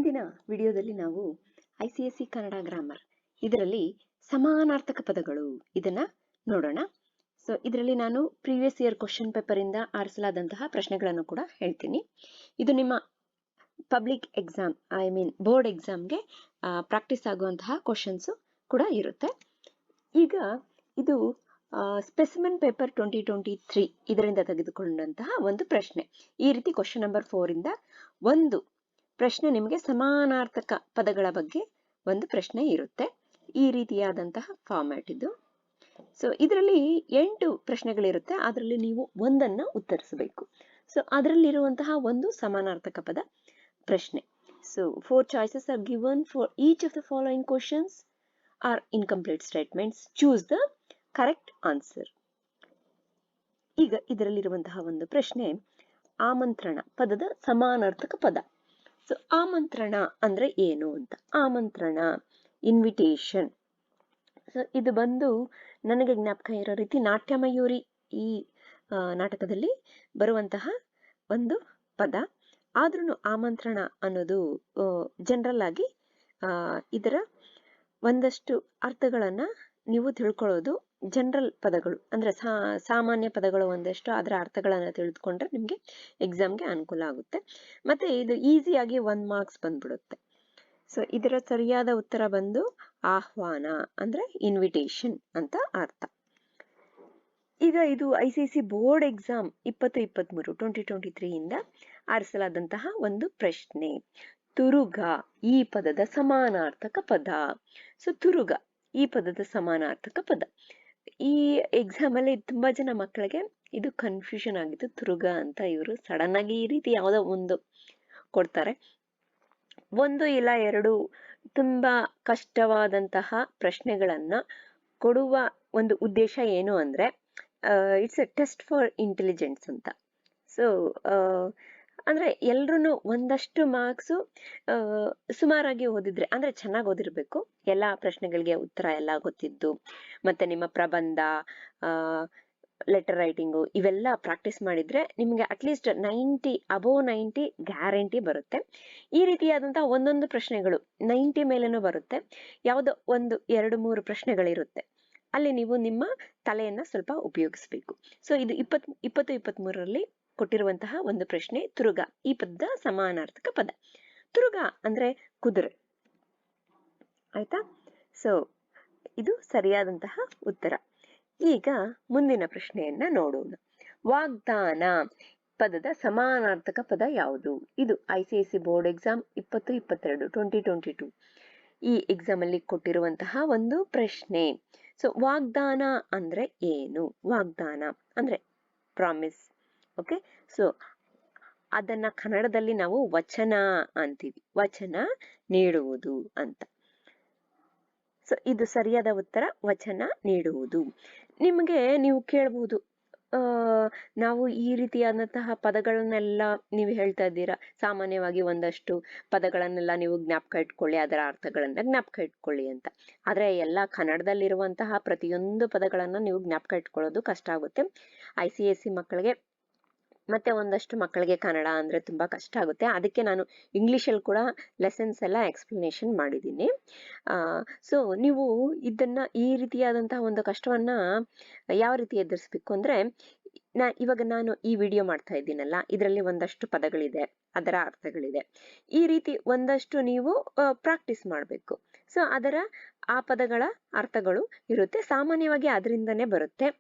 ಇಂದಿನ ವಿಡಿಯೋದಲ್ಲಿ ನಾವು ICSE ಕನ್ನಡ ಗ್ರಾಮರ್ ಇದರಲ್ಲಿ ಸಮಾನಾರ್ಥಕ ಪದಗಳು ಇದನ್ನ ನೋಡೋಣ. ಸೊ ಇದರಲ್ಲಿ ನಾನು ಪ್ರೀವಿಯಸ್ ಇಯರ್ ಕ್ವಶನ್ ಪೇಪರ್ ಇಂದ ಆರಿಸಲಾದಂತಹ ಪ್ರಶ್ನೆಗಳನ್ನು ಕೂಡ ಹೇಳ್ತೀನಿ. ಇದು ನಿಮ್ಮ ಪಬ್ಲಿಕ್ ಎಕ್ಸಾಮ್ ಬೋರ್ಡ್ ಎಕ್ಸಾಮ್ಗೆ ಪ್ರಾಕ್ಟೀಸ್ ಆಗುವಂತಹ ಕ್ವಶನ್ಸ್ ಕೂಡ ಇರುತ್ತೆ. ಈಗ ಇದು ಸ್ಪೆಸಿಮೆನ್ ಪೇಪರ್ 2023 ಇದರಿಂದ ತೆಗೆದುಕೊಂಡಂತಹ ಒಂದು ಪ್ರಶ್ನೆ. ಈ ರೀತಿ ಕ್ವಶನ್ ನಂಬರ್ 4 ಇಂದ ಒಂದು ಪ್ರಶ್ನೆ ನಿಮಗೆ ಸಮಾನಾರ್ಥಕ ಪದಗಳ ಬಗ್ಗೆ ಒಂದು ಪ್ರಶ್ನೆ ಇರುತ್ತೆ. ಈ ರೀತಿಯಾದಂತಹ ಫಾರ್ಮ್ಯಾಟ್ ಇದು. ಸೊ ಇದರಲ್ಲಿ 8 ಪ್ರಶ್ನೆಗಳಿರುತ್ತೆ. ಅದರಲ್ಲಿ ನೀವು ಒಂದನ್ನ ಉತ್ತರಿಸಬೇಕು. ಸೊ ಅದರಲ್ಲಿರುವಂತಹ ಒಂದು ಸಮಾನಾರ್ಥಕ ಪದ ಪ್ರಶ್ನೆ. So 4 choices are given for each of the following questions are incomplete statements. Choose the correct answer. ಈಗ ಇದರಲ್ಲಿರುವಂತಹ ಒಂದು ಪ್ರಶ್ನೆ ಆಮಂತ್ರಣ ಪದದ ಸಮಾನಾರ್ಥಕ ಪದ. ಸೊ ಆಮಂತ್ರಣ ಅಂದ್ರೆ ಏನು ಅಂತ. ಆಮಂತ್ರಣ ಇನ್ವಿಟೇಷನ್. ಸೊ ಇದು ಬಂದು ನನಗೆ ಜ್ಞಾಪಕ ಇರೋ ರೀತಿ ನಾಟ್ಯಮಯೂರಿ ಈ ನಾಟಕದಲ್ಲಿ ಬರುವಂತಹ ಒಂದು ಪದ. ಆದ್ರೂ ಆಮಂತ್ರಣ ಅನ್ನೋದು ಜನರಲ್ ಆಗಿ ಇದರ ಒಂದಷ್ಟು ಅರ್ಥಗಳನ್ನ ನೀವು ತಿಳ್ಕೊಳ್ಳೋದು ಜನರಲ್ ಪದಗಳು ಅಂದ್ರೆ ಸಾಮಾನ್ಯ ಪದಗಳು ಒಂದಷ್ಟು ಅದರ ಅರ್ಥಗಳನ್ನ ತಿಳಿದುಕೊಂಡ್ರೆ ನಿಮ್ಗೆ ಎಕ್ಸಾಮ್ಗೆ ಅನುಕೂಲ ಆಗುತ್ತೆ. ಮತ್ತೆ ಇದು ಈಸಿಯಾಗಿ 1 marks ಬಂದ್ಬಿಡುತ್ತೆ. ಸೊ ಇದರ ಸರಿಯಾದ ಉತ್ತರ ಬಂದು ಆಹ್ವಾನ ಅಂದ್ರೆ ಇನ್ವಿಟೇಷನ್ ಅಂತ ಅರ್ಥ. ಈಗ ಇದು ICSE ಬೋರ್ಡ್ ಎಕ್ಸಾಮ್ 2023 2023 ಇಂದ ಆರಿಸಲಾದಂತಹ ಒಂದು ಪ್ರಶ್ನೆ. ತುರುಗ ಈ ಪದದ ಸಮಾನಾರ್ಥಕ ಪದ. ಸೊ ತುರುಗ ಈ ಪದದ ಸಮಾನಾರ್ಥಕ ಪದ. ಈ ಎಕ್ಸಾಮ್ ಅಲ್ಲಿ ತುಂಬಾ ಜನ ಮಕ್ಕಳಿಗೆ ಇದು ಕನ್ಫ್ಯೂಷನ್ ಆಗಿತ್ತು. ತುರುಗ ಅಂತ ಇವರು ಸಡನ್ ಆಗಿ ಈ ರೀತಿ ಯಾವುದೋ ಒಂದು ಕೊಡ್ತಾರೆ. ಒಂದು ಇಲ್ಲ ಎರಡು ತುಂಬಾ ಕಷ್ಟವಾದಂತಹ ಪ್ರಶ್ನೆಗಳನ್ನ ಕೊಡುವ ಒಂದು ಉದ್ದೇಶ ಏನು ಅಂದ್ರೆ it's A test for intelligence ಅಂತ. ಸೊ ಅಂದ್ರೆ ಎಲ್ರು ಒಂದಷ್ಟು ಮಾರ್ಕ್ಸು ಸುಮಾರಾಗಿ ಓದಿದ್ರೆ ಅಂದ್ರೆ ಚೆನ್ನಾಗಿ ಓದಿರ್ಬೇಕು. ಎಲ್ಲಾ ಪ್ರಶ್ನೆಗಳಿಗೆ ಉತ್ತರ ಎಲ್ಲ ಗೊತ್ತಿದ್ದು ಮತ್ತೆ ನಿಮ್ಮ ಪ್ರಬಂಧ ಲೆಟರ್ ರೈಟಿಂಗು ಇವೆಲ್ಲ ಪ್ರಾಕ್ಟೀಸ್ ಮಾಡಿದ್ರೆ ನಿಮ್ಗೆ ಅಟ್ಲೀಸ್ಟ್ 90 above 90 ಗ್ಯಾರಂಟಿ ಬರುತ್ತೆ. ಈ ರೀತಿಯಾದಂತಹ ಒಂದೊಂದು ಪ್ರಶ್ನೆಗಳು 90 ಮೇಲೇನೂ ಬರುತ್ತೆ. ಯಾವುದೋ ಒಂದು 2-3 ಪ್ರಶ್ನೆಗಳಿರುತ್ತೆ. ಅಲ್ಲಿ ನೀವು ನಿಮ್ಮ ತಲೆಯನ್ನ ಸ್ವಲ್ಪ ಉಪಯೋಗಿಸ್ಬೇಕು. ಸೊ ಇದು 2023ರಲ್ಲಿ ಕೊಟ್ಟಿರುವಂತಹ ಒಂದು ಪ್ರಶ್ನೆ ತುರುಗ ಈ ಪದದ ಸಮಾನಾರ್ಥಕ ಪದ. ತುರುಗ ಅಂದ್ರೆ ಕುದುರೆ. ಆಯ್ತಾ? ಸೊ ಇದು ಸರಿಯಾದಂತಹ ಉತ್ತರ. ಈಗ ಮುಂದಿನ ಪ್ರಶ್ನೆಯನ್ನ ನೋಡೋಣ. ವಾಗ್ದಾನ ಪದದ ಸಮಾನಾರ್ಥಕ ಪದ ಯಾವುದು? ಇದು ICSE ಬೋರ್ಡ್ ಎಕ್ಸಾಮ್ 2022 2022 ಈ ಎಕ್ಸಾಮ್ ಅಲ್ಲಿ ಕೊಟ್ಟಿರುವಂತಹ ಒಂದು ಪ್ರಶ್ನೆ. ಸೊ ವಾಗ್ದಾನ ಅಂದ್ರೆ ಏನು? ವಾಗ್ದಾನ ಅಂದ್ರೆ ಪ್ರಾಮಿಸ್. ಓಕೆ, ಸೊ ಅದನ್ನ ಕನ್ನಡದಲ್ಲಿ ನಾವು ವಚನ ಅಂತೀವಿ. ವಚನ ನೀಡುವುದು ಅಂತ. ಸೊ ಇದು ಸರಿಯಾದ ಉತ್ತರ ವಚನ ನೀಡುವುದು. ನಿಮಗೆ ನೀವು ಕೇಳಬಹುದು ನಾವು ಈ ರೀತಿಯಾದಂತಹ ಪದಗಳನ್ನೆಲ್ಲ ನೀವು ಹೇಳ್ತಾ ಇದ್ದೀರಾ, ಸಾಮಾನ್ಯವಾಗಿ ಒಂದಷ್ಟು ಪದಗಳನ್ನೆಲ್ಲ ನೀವು ಜ್ಞಾಪಕ ಇಟ್ಕೊಳ್ಳಿ, ಅದರ ಅರ್ಥಗಳನ್ನ ಜ್ಞಾಪಕ ಇಟ್ಕೊಳ್ಳಿ ಅಂತ. ಆದ್ರೆ ಎಲ್ಲ ಕನ್ನಡದಲ್ಲಿರುವಂತಹ ಪ್ರತಿಯೊಂದು ಪದಗಳನ್ನ ನೀವು ಜ್ಞಾಪಕ ಇಟ್ಕೊಳ್ಳೋದು ಕಷ್ಟ ಆಗುತ್ತೆ. ICSE ಮಕ್ಕಳಿಗೆ ಮತ್ತೆ ಒಂದಷ್ಟು ಮಕ್ಕಳಿಗೆ ಕನ್ನಡ ಅಂದ್ರೆ ತುಂಬಾ ಕಷ್ಟ ಆಗುತ್ತೆ. ಅದಕ್ಕೆ ನಾನು ಇಂಗ್ಲಿಷಲ್ಲಿ ಕೂಡ ಲೆಸನ್ಸ್ ಎಲ್ಲ ಎಕ್ಸ್ಪ್ಲನೇಷನ್ ಮಾಡಿದ್ದೀನಿ. ಸೊ ನೀವು ಇದನ್ನ ಈ ರೀತಿಯಾದಂತಹ ಒಂದು ಕಷ್ಟವನ್ನ ಯಾವ ರೀತಿ ಎದುರಿಸ್ಬೇಕು ಅಂದ್ರೆ ಇವಾಗ ನಾನು ಈ ವಿಡಿಯೋ ಮಾಡ್ತಾ ಇದ್ದೀನಲ್ಲ, ಇದರಲ್ಲಿ ಒಂದಷ್ಟು ಪದಗಳಿದೆ, ಅದರ ಅರ್ಥಗಳಿದೆ. ಈ ರೀತಿ ಒಂದಷ್ಟು ನೀವು ಪ್ರಾಕ್ಟೀಸ್ ಮಾಡಬೇಕು. ಸೊ ಅದರ ಆ ಪದಗಳ ಅರ್ಥಗಳು ಇರುತ್ತೆ. ಸಾಮಾನ್ಯವಾಗಿ ಅದರಿಂದನೇ ಬರುತ್ತೆ.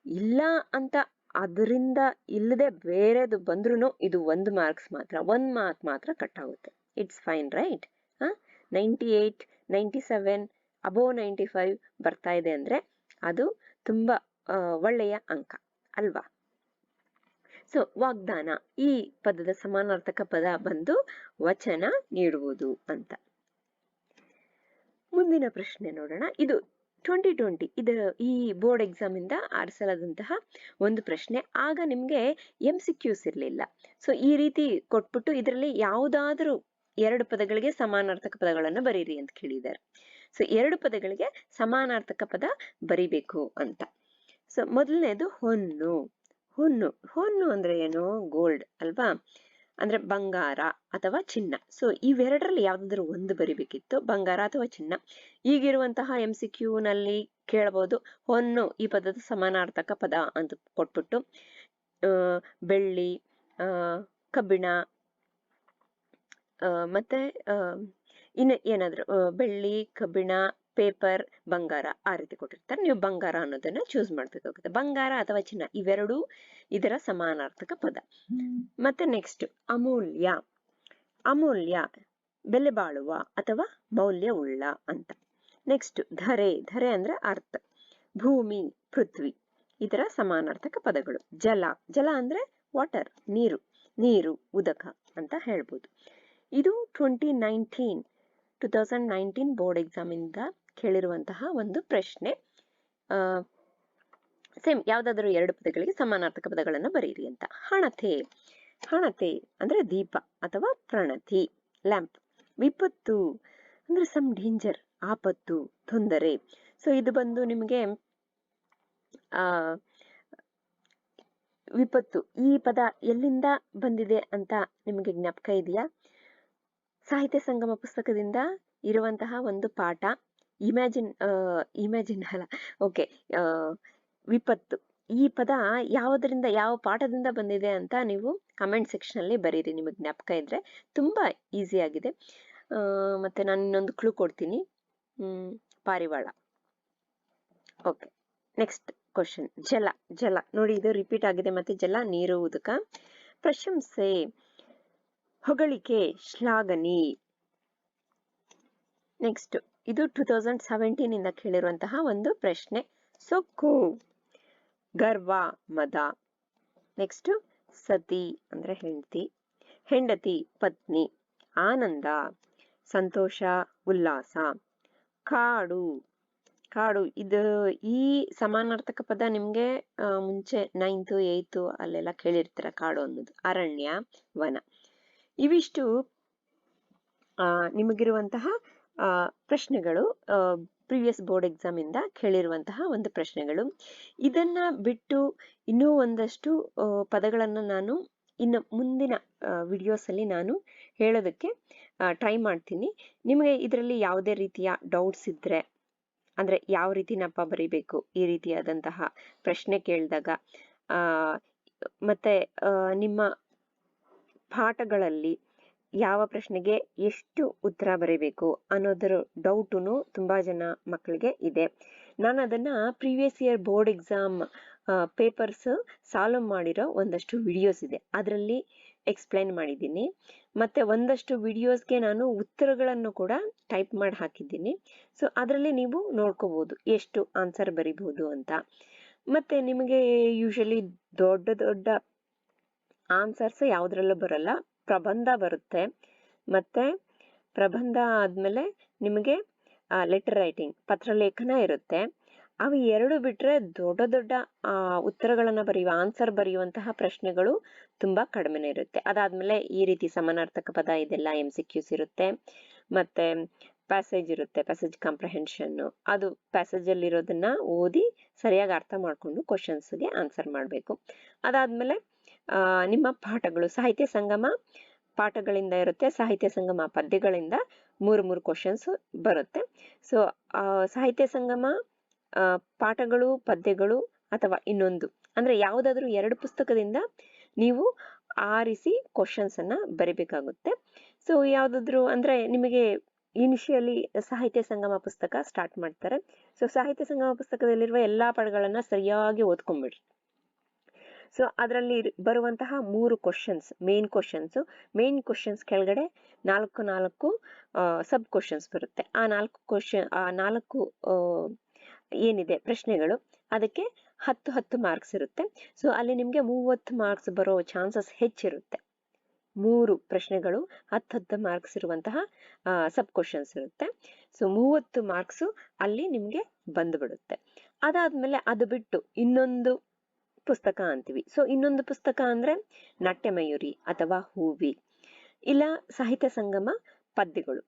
ಇಲ್ಲ ಅಂತ ಅದರಿಂದ ಇಲ್ಲದೆ ಬೇರೆದು ಬಂದ್ರೂ ಇದು 1 marks ಮಾತ್ರ, 1 mark ಮಾತ್ರ ಕಟ್ ಆಗುತ್ತೆ. It's fine, right? 98 97 above 95 ಬರ್ತಾ ಇದೆ ಅಂದ್ರೆ ಅದು ತುಂಬಾ ಒಳ್ಳೆಯ ಅಂಕ ಅಲ್ವಾ? ಸೊ ವಾಗ್ದಾನ ಈ ಪದದ ಸಮಾನಾರ್ಥಕ ಪದ ಬಂದು ವಚನ ನೀಡುವುದು ಅಂತ. ಮುಂದಿನ ಪ್ರಶ್ನೆ ನೋಡೋಣ. ಇದು 2020 ಇದರ ಈ ಬೋರ್ಡ್ ಎಕ್ಸಾಮ್ ಇಂದ ಆರಿಸಲಾದಂತಹ ಒಂದು ಪ್ರಶ್ನೆ. ಆಗ ನಿಮ್ಗೆ MCQs ಇರ್ಲಿಲ್ಲ. ಸೊ ಈ ರೀತಿ ಕೊಟ್ಬಿಟ್ಟು ಇದರಲ್ಲಿ ಯಾವುದಾದ್ರೂ 2 ಪದಗಳಿಗೆ ಸಮಾನಾರ್ಥಕ ಪದಗಳನ್ನು ಬರೀರಿ ಅಂತ ಕೇಳಿದ್ದಾರೆ. ಸೊ 2 ಪದಗಳಿಗೆ ಸಮಾನಾರ್ಥಕ ಪದ ಬರಿಬೇಕು ಅಂತ. ಸೊ ಮೊದಲನೇದು ಹೊನ್ನು. ಹೊನ್ನು ಹೊನ್ನು ಅಂದ್ರೆ ಏನು? ಗೋಲ್ಡ್ ಅಲ್ವಾ? ಅಂದ್ರೆ ಬಂಗಾರ ಅಥವಾ ಚಿನ್ನ. ಸೊ ಇವೆರಡರಲ್ಲಿ ಯಾವ್ದಾದ್ರು ಒಂದು ಬರಿಬೇಕಿತ್ತು, ಬಂಗಾರ ಅಥವಾ ಚಿನ್ನ. ಈಗಿರುವಂತಹ MCQ ನಲ್ಲಿ ಕೇಳಬಹುದು, ಹೊನ್ನು ಈ ಪದದ ಸಮಾನಾರ್ಥಕ ಪದ ಅಂತ ಕೊಟ್ಬಿಟ್ಟು ಬೆಳ್ಳಿ, ಕಬ್ಬಿಣ, ಮತ್ತೆ ಇನ್ನು ಏನಾದ್ರು ಬೆಳ್ಳಿ, ಕಬ್ಬಿಣ, ಪೇಪರ್, ಬಂಗಾರ ಆ ರೀತಿ ಕೊಟ್ಟಿರ್ತಾರೆ. ನೀವು ಬಂಗಾರ ಅನ್ನೋದನ್ನ ಚೂಸ್ ಮಾಡ್ಬೇಕಾಗುತ್ತೆ. ಬಂಗಾರ ಅಥವಾ ಚಿನ್ನ ಇವೆರಡೂ ಇದರ ಸಮಾನಾರ್ಥಕ ಪದ. ಮತ್ತೆ ನೆಕ್ಸ್ಟ್ ಅಮೂಲ್ಯ. ಅಮೂಲ್ಯ ಬೆಲೆ ಬಾಳುವ ಅಥವಾ ಮೌಲ್ಯವುಳ್ಳ ಅಂತ. ನೆಕ್ಸ್ಟ್ ಧರೆ. ಧರೆ ಅಂದ್ರೆ ಅರ್ಥ. ಭೂಮಿ, ಪೃಥ್ವಿ ಇದರ ಸಮಾನಾರ್ಥಕ ಪದಗಳು. ಜಲ. ಜಲ ಅಂದ್ರೆ ವಾಟರ್, ನೀರು. ನೀರು, ಉದಕ ಅಂತ ಹೇಳ್ಬೋದು. ಇದು 2019 ಬೋರ್ಡ್ ಎಕ್ಸಾಮ್ ಇಂದ ಕೇಳಿರುವಂತಹ ಒಂದು ಪ್ರಶ್ನೆ. ಸೇಮ್ ಯಾವ್ದಾದ್ರು ಎರಡು ಪದಗಳಿಗೆ ಸಮಾನಾರ್ಥಕ ಪದಗಳನ್ನು ಬರೀರಿ ಅಂತ. ಹಣತೆ. ಹಣತೆ ಅಂದ್ರೆ ದೀಪ ಅಥವಾ ಪ್ರಣತಿ, ಲ್ಯಾಂಪ್. ವಿಪತ್ತು ಅಂದ್ರೆ ಸಮ್ ಡೇಂಜರ್, ಆಪತ್ತು, ತೊಂದರೆ. ಸೊ ಇದು ಬಂದು ನಿಮಗೆ ವಿಪತ್ತು ಈ ಪದ ಎಲ್ಲಿಂದ ಬಂದಿದೆ ಅಂತ ನಿಮಗೆ ಜ್ಞಾಪಕ ಇದೆಯಾ? ಸಾಹಿತ್ಯ ಸಂಗಮ ಪುಸ್ತಕದಿಂದ ಇರುವಂತಹ ಒಂದು ಪಾಠ. ಇಮ್ಯಾಜಿನ್ ಅಲ್ಲ, ಓಕೆ, ವಿಪತ್ತು ಈ ಪದ ಯಾವುದರಿಂದ, ಯಾವ ಪಾಠದಿಂದ ಬಂದಿದೆ ಅಂತ ನೀವು ಕಮೆಂಟ್ ಸೆಕ್ಷನ್ ಅಲ್ಲಿ ಬರೀರಿ, ನಿಮಗೆ ಜ್ಞಾಪಕ ಇದ್ರೆ. ತುಂಬಾ ಈಸಿ ಆಗಿದೆ. ಮತ್ತೆ ನಾನು ಇನ್ನೊಂದು ಕ್ಲೂ ಕೊಡ್ತೀನಿ, ಪಾರಿವಾಳ. Okay, next question. ಜಲ. ಜಲ ನೋಡಿ, ಇದು ರಿಪೀಟ್ ಆಗಿದೆ. ಮತ್ತೆ ಜಲ, ನೀರು, ಉದಕ. ಪ್ರಶಂಸೆ, ಹೊಗಳಿಕೆ, ಶ್ಲಾಘನಿ. ನೆಕ್ಸ್ಟ್ ಇದು 2017 ಇಂದ ಕೇಳಿರುವಂತಹ ಒಂದು ಪ್ರಶ್ನೆ. ಸೊಕ್ಕು, ಗರ್ವ, ಮದ. ನೆಕ್ಸ್ಟ್ ಸತಿ ಅಂದ್ರೆ ಹೆಂಡತಿ. ಹೆಂಡತಿ, ಪತ್ನಿ. ಆನಂದ, ಸಂತೋಷ, ಉಲ್ಲಾಸ. ಕಾಡು. ಕಾಡು ಇದು ಈ ಸಮಾನಾರ್ಥಕ ಪದ ನಿಮ್ಗೆ ಮುಂಚೆ 9th 8th ಅಲ್ಲೆಲ್ಲ ಕೇಳಿರ್ತೀರ ಕಾಡು ಅನ್ನೋದು. ಅರಣ್ಯ, ವನ. ಇವಿಷ್ಟು ನಿಮಗಿರುವಂತಹ ಪ್ರಶ್ನೆಗಳು, ಪ್ರೀವಿಯಸ್ ಬೋರ್ಡ್ ಎಕ್ಸಾಮ್ ಇಂದ ಕೇಳಿರುವಂತಹ ಒಂದು ಪ್ರಶ್ನೆಗಳು. ಇದನ್ನ ಬಿಟ್ಟು ಇನ್ನೂ ಒಂದಷ್ಟು ಪದಗಳನ್ನ ನಾನು ಇನ್ನು ಮುಂದಿನ ವಿಡಿಯೋಸ್ ಅಲ್ಲಿ ನಾನು ಹೇಳೋದಕ್ಕೆ ಟ್ರೈ ಮಾಡ್ತೀನಿ. ನಿಮಗೆ ಇದರಲ್ಲಿ ಯಾವುದೇ ರೀತಿಯ ಡೌಟ್ಸ್ ಇದ್ರೆ, ಅಂದ್ರೆ ಯಾವ ರೀತಿ ನಪ್ಪ ಬರೀಬೇಕು ಈ ರೀತಿಯಾದಂತಹ ಪ್ರಶ್ನೆ ಕೇಳಿದಾಗ, ಮತ್ತೆ ನಿಮ್ಮ ಪಾಠಗಳಲ್ಲಿ ಯಾವ ಪ್ರಶ್ನೆಗೆ ಎಷ್ಟು ಉತ್ತರ ಬರೀಬೇಕು ಅನ್ನೋದರ ಡೌಟುನು ತುಂಬಾ ಜನ ಮಕ್ಕಳಿಗೆ ಇದೆ. ನಾನು ಅದನ್ನ previous year board exam papers solve ಮಾಡಿರೋ ಒಂದಷ್ಟು ವಿಡಿಯೋಸ್ ಇದೆ, ಅದರಲ್ಲಿ ಎಕ್ಸ್ಪ್ಲೈನ್ ಮಾಡಿದ್ದೀನಿ. ಮತ್ತೆ ಒಂದಷ್ಟು ವಿಡಿಯೋಸ್ಗೆ ನಾನು ಉತ್ತರಗಳನ್ನು ಕೂಡ ಟೈಪ್ ಮಾಡಿ ಹಾಕಿದ್ದೀನಿ. ಸೊ ಅದರಲ್ಲಿ ನೀವು ನೋಡ್ಕೋಬಹುದು ಎಷ್ಟು ಆನ್ಸರ್ ಬರಿಬಹುದು ಅಂತ. ಮತ್ತೆ ನಿಮಗೆ ಯೂಶಲಿ ದೊಡ್ಡ ದೊಡ್ಡ ಆನ್ಸರ್ಸ್ ಯಾವುದ್ರಲ್ಲೂ ಬರಲ್ಲ, ಪ್ರಬಂಧ ಬರುತ್ತೆ. ಮತ್ತೆ ಪ್ರಬಂಧ ಆದ್ಮೇಲೆ ನಿಮಗೆ ಲೆಟರ್ ರೈಟಿಂಗ್, ಪತ್ರಲೇಖನ ಇರುತ್ತೆ. ಅವು ಎರಡು ಬಿಟ್ರೆ ದೊಡ್ಡ ದೊಡ್ಡ ಉತ್ತರಗಳನ್ನ ಬರೆಯುವ, ಆನ್ಸರ್ ಬರೆಯುವಂತಹ ಪ್ರಶ್ನೆಗಳು ತುಂಬಾ ಕಡಿಮೆನೇ ಇರುತ್ತೆ. ಅದಾದ್ಮೇಲೆ ಈ ರೀತಿ ಸಮಾನಾರ್ಥಕ ಪದ ಇದೆಲ್ಲ MCQs ಇರುತ್ತೆ. ಮತ್ತೆ ಪ್ಯಾಸೇಜ್ ಇರುತ್ತೆ, ಪ್ಯಾಸೇಜ್ ಕಾಂಪ್ರಹೆನ್ಷನ್. ಅದು ಪ್ಯಾಸೇಜ್ ಅಲ್ಲಿ ಇರೋದನ್ನ ಓದಿ ಸರಿಯಾಗಿ ಅರ್ಥ ಮಾಡ್ಕೊಂಡು ಕ್ವಶನ್ಸ್ಗೆ ಆನ್ಸರ್ ಮಾಡಬೇಕು. ಅದಾದ್ಮೇಲೆ ನಿಮ್ಮ ಪಾಠಗಳು, ಸಾಹಿತ್ಯ ಸಂಗಮ ಪಾಠಗಳಿಂದ ಇರುತ್ತೆ, ಸಾಹಿತ್ಯ ಸಂಗಮ ಪದ್ಯಗಳಿಂದ 3 ಕ್ವಶನ್ಸ್ ಬರುತ್ತೆ. ಸೊ ಸಾಹಿತ್ಯ ಸಂಗಮ ಪಾಠಗಳು, ಪದ್ಯಗಳು ಅಥವಾ ಇನ್ನೊಂದು ಅಂದ್ರೆ ಯಾವುದಾದ್ರೂ 2 ಪುಸ್ತಕದಿಂದ ನೀವು ಆರಿಸಿ ಕ್ವಶನ್ಸ್ ಅನ್ನ ಬರಿಬೇಕಾಗುತ್ತೆ. ಸೊ ಯಾವ್ದಾದ್ರು ಅಂದ್ರೆ ನಿಮಗೆ ಇನಿಷಿಯಲಿ ಸಾಹಿತ್ಯ ಸಂಗಮ ಪುಸ್ತಕ ಸ್ಟಾರ್ಟ್ ಮಾಡ್ತಾರೆ. ಸೊ ಸಾಹಿತ್ಯ ಸಂಗಮ ಪುಸ್ತಕದಲ್ಲಿರುವ ಎಲ್ಲಾ ಪಾಠಗಳನ್ನ ಸರಿಯಾಗಿ ಓದ್ಕೊಂಡ್ಬಿಡ್ರಿ. ಸೊ ಅದರಲ್ಲಿ ಬರುವಂತಹ 3 ಕ್ವಶನ್ಸ್ ಮೇನ್ ಕ್ವಶನ್ಸ್ ಕೆಳಗಡೆ 4 ಸಬ್ ಕ್ವಶನ್ಸ್ ಬರುತ್ತೆ. ಆ 4 ಏನಿದೆ ಪ್ರಶ್ನೆಗಳು, ಅದಕ್ಕೆ 10 ಮಾರ್ಕ್ಸ್ ಇರುತ್ತೆ. ಸೊ ಅಲ್ಲಿ ನಿಮ್ಗೆ 30 ಮಾರ್ಕ್ಸ್ ಬರೋ ಚಾನ್ಸಸ್ ಹೆಚ್ಚಿರುತ್ತೆ. 3 ಪ್ರಶ್ನೆಗಳು 10 ಮಾರ್ಕ್ಸ್ ಇರುವಂತಹ ಸಬ್ ಕ್ವಶನ್ಸ್ ಇರುತ್ತೆ. ಸೊ 30 ಮಾರ್ಕ್ಸ್ ಅಲ್ಲಿ ನಿಮ್ಗೆ ಬಂದ್ಬಿಡುತ್ತೆ. ಅದಾದ್ಮೇಲೆ ಅದು ಬಿಟ್ಟು ಇನ್ನೊಂದು ಪುಸ್ತಕ ಅಂತೀವಿ. ಸೊ ಇನ್ನೊಂದು ಪುಸ್ತಕ ಅಂದ್ರೆ ನಾಟ್ಯಮಯೂರಿ ಅಥವಾ ಹೂವಿ, ಇಲ್ಲ ಸಾಹಿತ್ಯ ಸಂಗಮ ಪದ್ಯಗಳು.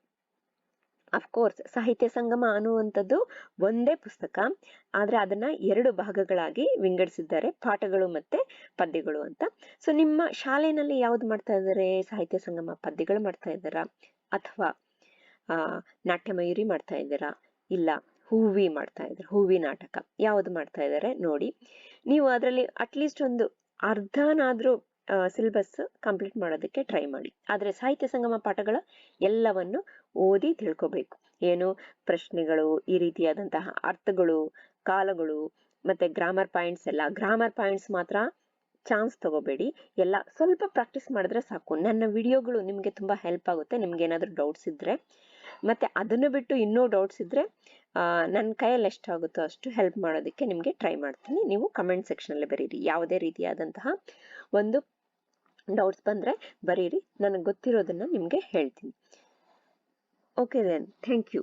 ಅಫ್ಕೋರ್ಸ್ ಸಾಹಿತ್ಯ ಸಂಗಮ ಅನ್ನುವಂಥದ್ದು ಒಂದೇ ಪುಸ್ತಕ, ಆದ್ರೆ ಅದನ್ನ 2 ಭಾಗಗಳಾಗಿ ವಿಂಗಡಿಸಿದ್ದಾರೆ, ಪಾಠಗಳು ಮತ್ತೆ ಪದ್ಯಗಳು ಅಂತ. ಸೊ ನಿಮ್ಮ ಶಾಲೆಯಲ್ಲಿ ಯಾವ್ದು ಮಾಡ್ತಾ ಇದ್ದಾರೆ? ಸಾಹಿತ್ಯ ಸಂಗಮ ಪದ್ಯಗಳು ಮಾಡ್ತಾ ಇದ್ದಾರಾ, ಅಥವಾ ನಾಟ್ಯ ಮಯೂರಿ ಮಾಡ್ತಾ ಇದ್ದೀರಾ, ಇಲ್ಲ ಹೂವಿ ಮಾಡ್ತಾ ಇದ್ದಾರೆ, ಹೂವಿ ನಾಟಕ ಯಾವ್ದು ಮಾಡ್ತಾ ಇದ್ದಾರೆ ನೋಡಿ. ನೀವು ಅದರಲ್ಲಿ ಅಟ್ಲೀಸ್ಟ್ ಒಂದು ಅರ್ಧನಾದ್ರೂ ಸಿಲೆಬಸ್ ಕಂಪ್ಲೀಟ್ ಮಾಡೋದಕ್ಕೆ ಟ್ರೈ ಮಾಡಿ. ಆದ್ರೆ ಸಾಹಿತ್ಯ ಸಂಗಮ ಪಾಠಗಳ ಎಲ್ಲವನ್ನು ಓದಿ ತಿಳ್ಕೋಬೇಕು. ಏನು ಪ್ರಶ್ನೆಗಳು, ಈ ರೀತಿಯಾದಂತಹ ಅರ್ಥಗಳು, ಕಾಲಗಳು, ಮತ್ತೆ ಗ್ರಾಮರ್ ಪಾಯಿಂಟ್ಸ್ ಎಲ್ಲ. ಗ್ರಾಮರ್ ಪಾಯಿಂಟ್ಸ್ ಮಾತ್ರ ಚಾನ್ಸ್ ತಗೋಬೇಡಿ, ಎಲ್ಲ ಸ್ವಲ್ಪ ಪ್ರಾಕ್ಟೀಸ್ ಮಾಡಿದ್ರೆ ಸಾಕು. ನನ್ನ ವಿಡಿಯೋಗಳು ನಿಮಗೆ ತುಂಬಾ ಹೆಲ್ಪ್ ಆಗುತ್ತೆ. ನಿಮ್ಗೆ ಏನಾದ್ರೂ ಡೌಟ್ಸ್ ಇದ್ರೆ, ಮತ್ತೆ ಅದನ್ನು ಬಿಟ್ಟು ಇನ್ನೂ ಡೌಟ್ಸ್ ಇದ್ರೆ ನನ್ನ ಕೈಯಲ್ಲಿ ಎಷ್ಟಾಗುತ್ತೋ ಅಷ್ಟು ಹೆಲ್ಪ್ ಮಾಡೋದಕ್ಕೆ ನಿಮಗೆ ಟ್ರೈ ಮಾಡ್ತೀನಿ. ನೀವು ಕಮೆಂಟ್ ಸೆಕ್ಷನ್ ಅಲ್ಲಿ ಬರೀರಿ, ಯಾವುದೇ ರೀತಿಯಾದಂತಹ ಒಂದು ಡೌಟ್ಸ್ ಬಂದ್ರೆ ಬರೀರಿ, ನನಗೆ ಗೊತ್ತಿರೋದನ್ನ ನಿಮ್ಗೆ ಹೇಳ್ತೀನಿ. Okay then, thank you.